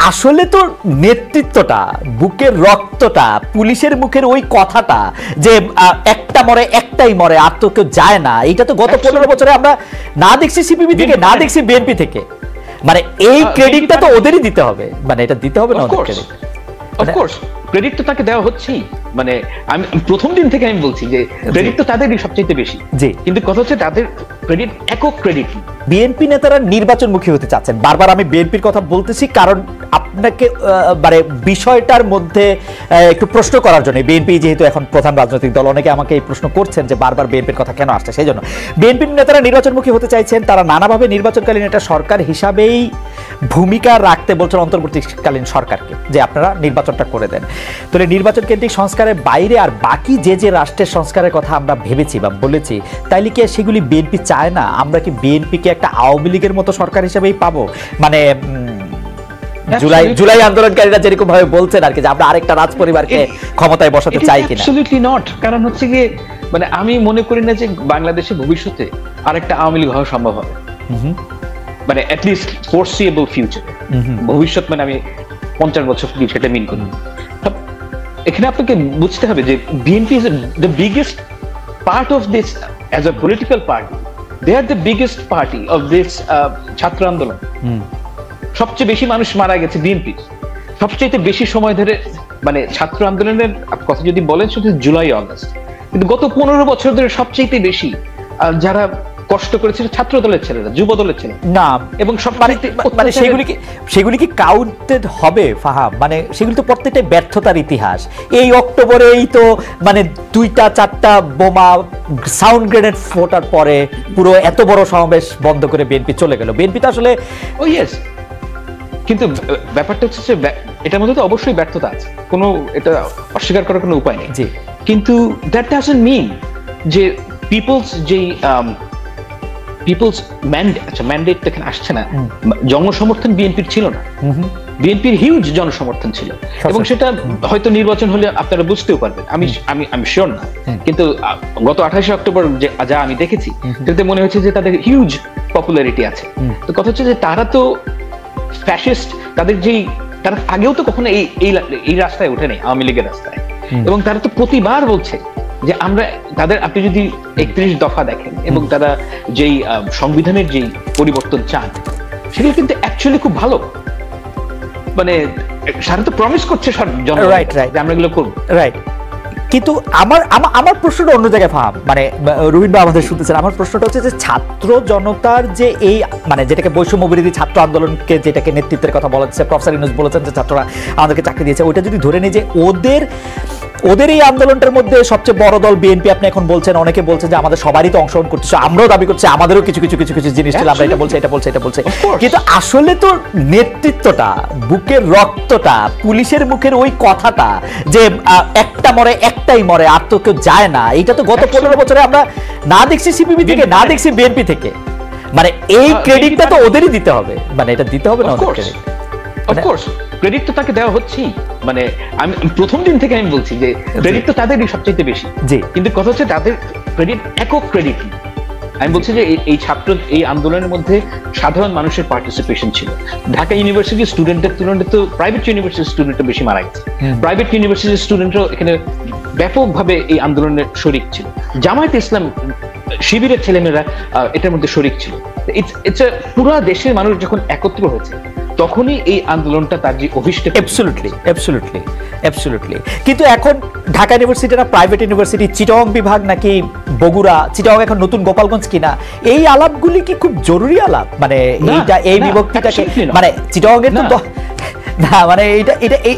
আসলে তো নেতৃত্বটা, বুকের রক্তটা, পুলিশের মুখের ওই কথাটা যে একটা মরে একটাই মরে, আর তো কেউ যায় না, এটা তো গত 15 বছরে আমরা না দেখছি সিপিবি থেকে, না দেখছি বিএনপি থেকে। মানে এই ক্রেডিটটা তো ওদেরই দিতে হবে, মানে এটা দিতে হবে না ওদের ক্রেডিট। অফকোর্স ক্রেডিট তো তাকে দেওয়া হচ্ছেই, মানে আমি প্রথম দিন থেকে আমি বলছি যে ক্রেডিট তো তাদেরই সবচেয়ে বেশি, কিন্তু কথা হচ্ছে তাদের ক্রেডিট একক ক্রেডিট। বিএনপি নেতারা নির্বাচনমুখী হতে চাচ্ছেন, বারবার আমি বিএনপির কথা বলতেছি কারণ আপনাকে মানে বিষয়টার মধ্যে একটু প্রশ্ন করার জন্য, বিএনপি যেহেতু এখন প্রধান রাজনৈতিক দল, অনেকে আমাকে এই প্রশ্ন করছেন যে বারবার বিএনপির কথা কেন আসছে, সেই জন্য বিএনপির নেতারা নির্বাচনমুখী হতে চাইছেন। তারা নানাভাবে নির্বাচনকালীন এটা সরকার হিসাবেই ভূমিকা রাখতে বলছেন অন্তর্বর্তীকালীন সরকারকে, যে আপনারা নির্বাচনটা করে দেন। তাহলে নির্বাচন কেন্দ্রিক সংস্কারের বাইরে আর বাকি যে যে রাষ্ট্রের সংস্কারের কথা আমরা ভেবেছি বা বলেছি, তাইলে কি সেগুলি বিএনপি চায় না? আমরা কি বিএনপিকে একটা আওয়ামী লীগের মতো সরকার হিসেবেই পাবো? মানে জুলাই আন্দোলনকারীরা যেরকম ভাবে বলছেন আর কি, যে আমরা আরেকটা রাজ পরিবারকে ক্ষমতায় বসাতে চাই কিনা। Absolutely not. কারণ হচ্ছে গিয়ে মানে আমি মনে করি না যে বাংলাদেশে ভবিষ্যতে আরেকটা আওয়ামী লীগ হওয়া সম্ভব হবে, মানে অ্যাট লিস্ট ফোরসিয়েবল ফিউচার। ভবিষ্যৎ মানে আমি 50 বছর কি সেটা মিন করি। এখানে আপনাকে বুঝতে হবে যে BNP is the biggest part of this as a political party. They are the biggest party of this ছাত্র আন্দোলন। সবচেয়ে বেশি মানুষ মারা গেছে বিএনপি, সবচেয়ে বেশি সময় ধরে, মানে ছাত্র আন্দোলনের কথা যদি বলেন শুধু জুলাই আগস্ট, কিন্তু গত 15 বছর ধরে সবচেয়ে বেশি যারা কষ্ট করেছিল ছাত্র দলের ছেলেরা, যুব দলের ছেলেরা না, এবং সব মানে সেগুলি কি কাউন্টেড হবে ফাহাম? মানে সেগুলি তো প্রত্যেকটাই ব্যর্থতার ইতিহাস। এই অক্টোবরেই তো মানে 2টা-4টা বোমা সাউন্ড গ্রেনেড ফোটার পরে পুরো এত বড় সমাবেশ বন্ধ করে বিএনপি চলে গেল। বিএনপি তো আসলে কিন্তু ব্যাপারটা হচ্ছে যে এটার মধ্যে তো অবশ্যই ব্যর্থতা আছে, কোনো এটা অস্বীকার করার কোনো উপায় নেই। কিন্তু দ্যাট ডাজন্ট মিন যে পিপলস ম্যান্ডেট এখানে আসছে না। জনসমর্থন বিএনপির ছিল না, বিএনপির হিউজ জনসমর্থন ছিল, এবং সেটা হয়তো নির্বাচন হলে আপনারা বুঝতেও পারবেন। আমি শিওর না, কিন্তু গত 28 অক্টোবর যা আমি দেখেছি তাতে মনে হচ্ছে যে তাদের হিউজ পপুলারিটি আছে। তো কথা হচ্ছে যে তারা তো ফ্যাসিস্ট, তারা আগেও তো কখনো এই রাস্তায় ওঠে নেই, আওয়ামী লীগের রাস্তায়, এবং তারা তো প্রতিবার বলছে যে আমরা তাদের, আপনি যদি 31 দফা দেখেন এবং তারা যেই সংবিধানের যেই পরিবর্তন চান সেগুলো কিন্তু অ্যাকচুয়ালি খুব ভালো, মানে সারা তো প্রমিস করছে আমরা এগুলো করবো, রাইট। কিন্তু আমার প্রশ্নটা অন্য জায়গায় ফাহাম, মানে রুহিন ভাই আমাদের শুনতেছেন, আমার প্রশ্নটা হচ্ছে যে ছাত্র জনতার যে এই মানে যেটাকে বৈষম্য বিরোধী ছাত্র আন্দোলনকে যেটাকে নেতৃত্বের কথা বলা হচ্ছে, প্রফেসর ইউনূস বলেছেন যে ছাত্ররা আমাদেরকে চাকরি দিয়েছে, ওইটা যদি ধরে নিই যে ওদের এই আন্দোলনটার মধ্যে সবচেয়ে বড় দল বিএনপি, আপনি এখন বলছেন, অনেকে বলছেন যে আমাদের সবারই তো অংশগ্রহণ করতেছে, আমরাও দাবি করছি আমাদেরও কিছু জিনিস ছিল, আমরা এটা বলছে, কিন্তু আসলে তো নেতৃত্বটা, বুকের রক্তটা, পুলিশের মুখের ওই কথাটা যে একটা মরে একটাই মরে, আর তো কেউ যায় না, এটা তো গত 15 বছরে আমরা না দেখছি সিপিবি থেকে, না দেখছি বিএনপি থেকে। মানে এই ক্রেডিটটা তো ওদেরই দিতে হবে, মানে এটা দিতে হবে না ওদের ক্রেডিট। অফকোর্স ক্রেডিট তো তাকে দেওয়া হচ্ছেই, মানে আমি প্রথম দিন থেকে আমি বলছি যে ক্রেডিট তো তাদেরই সবচেয়ে বেশি, কিন্তু কথা হচ্ছে তাদের ক্রেডিট একক ক্রেডিট। আমি বলছি যে এই আন্দোলনের মধ্যে সাধারণ মানুষের পার্টিসিপেশন ছিল। ঢাকা ইউনিভার্সিটির স্টুডেন্টের তুলনায় তো প্রাইভেট ইউনিভার্সিটির স্টুডেন্টরা বেশি মারা গেছে। প্রাইভেট ইউনিভার্সিটির স্টুডেন্টরাও এখানে ব্যাপকভাবে এই আন্দোলনের শরিক ছিল। জামায়াতে ইসলাম শিবিরের ছেলেমেয়েরা এটার মধ্যে শরিক ছিল। পুরো দেশের মানুষ যখন একত্র হয়েছে তখনই এই আন্দোলনটা তার যে অভিষ্ট। অ্যাবসলিউটলি। কিন্তু এখন ঢাকা ইউনিভার্সিটি না প্রাইভেট ইউনিভার্সিটি, চিটাগং বিভাগ নাকি বগুড়া, চিটাগং এখন নতুন গোপালগঞ্জ কিনা, এই আলাপগুলি কি খুব জরুরি আলাপ? মানে এই বিভক্তিটাকে, মানে চিটাগং এর তো না, মানে এটা এই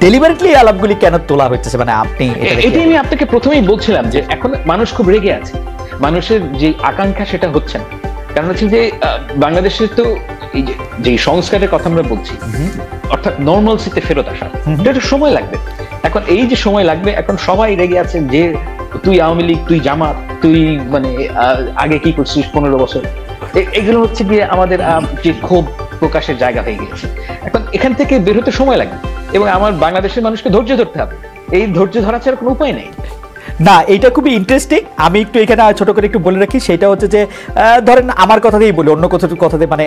ডেলিভারেটলি আলাপগুলি কেন তোলা হচ্ছে? মানে আপনি এটাই আমি আপনাকে প্রথমেই বলছিলাম যে এখন মানুষ খুব রেগে আছে, মানুষের যে আকাঙ্ক্ষা সেটা হচ্ছে না। কারণ হচ্ছে যে বাংলাদেশের তো এই যে সংস্কারের কথা আমরা বলছি, অর্থাৎ নর্মালসিতে ফেরত আসা, এটা একটু সময় লাগবে। এখন এই যে সময় লাগবে, এখন সবাই রেগে আছে যে তুই আওয়ামী লীগ, তুই জামাত, তুই মানে আগে কি করছিস 15 বছর, এগুলো হচ্ছে গিয়ে আমাদের যে ক্ষোভ প্রকাশের জায়গা হয়ে গেছে। এখন এখান থেকে বের হতে সময় লাগবে, এবং আমার বাংলাদেশের মানুষকে ধৈর্য ধরতে হবে। এই ধৈর্য ধরা ছাড়া কোনো উপায় নেই। না, এটা খুবই ইন্টারেস্টিং। আমি একটু এখানে ছোট করে একটু বলে রাখি, সেটা হচ্ছে যে ধরেন আমার কথা দিয়েই বলি, অন্য কথা দিয়ে, মানে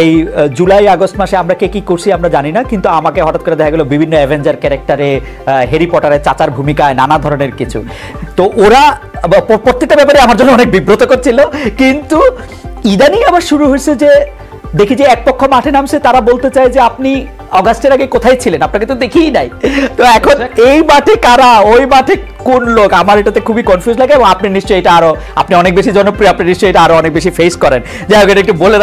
এই জুলাই আগস্ট মাসে আমরা কে কি করছি আমরা জানি না, কিন্তু আমাকে হঠাৎ করে দেখা গেল বিভিন্ন অ্যাভেঞ্জার ক্যারেক্টারে, হ্যারি পটারের চাচার ভূমিকায়, নানা ধরনের কিছু। তো ওরা প্রত্যেকটা ব্যাপারে আমার জন্য অনেক বিব্রতকর ছিল, কিন্তু ইদানিং আবার শুরু হয়েছে যে দেখি যে এক পক্ষ মাঠে নামছে, তারা বলতে চায় যে আপনি অগাস্টের আগে কোথায় ছিলেন, আপনাকে তো দেখিই নাই। তো এখন এই মাঠে কারা, ওই মাঠে কোন লোক, আমার এটাতে খুবই কনফিউজ লাগে। এবং আপনি নিশ্চয়ই এটা আরো, আপনি অনেক বেশি জনপ্রিয়, আপনি নিশ্চয়ই এটা আরো অনেক বেশি ফেস করেন। যাই হোক, এটা একটু বলে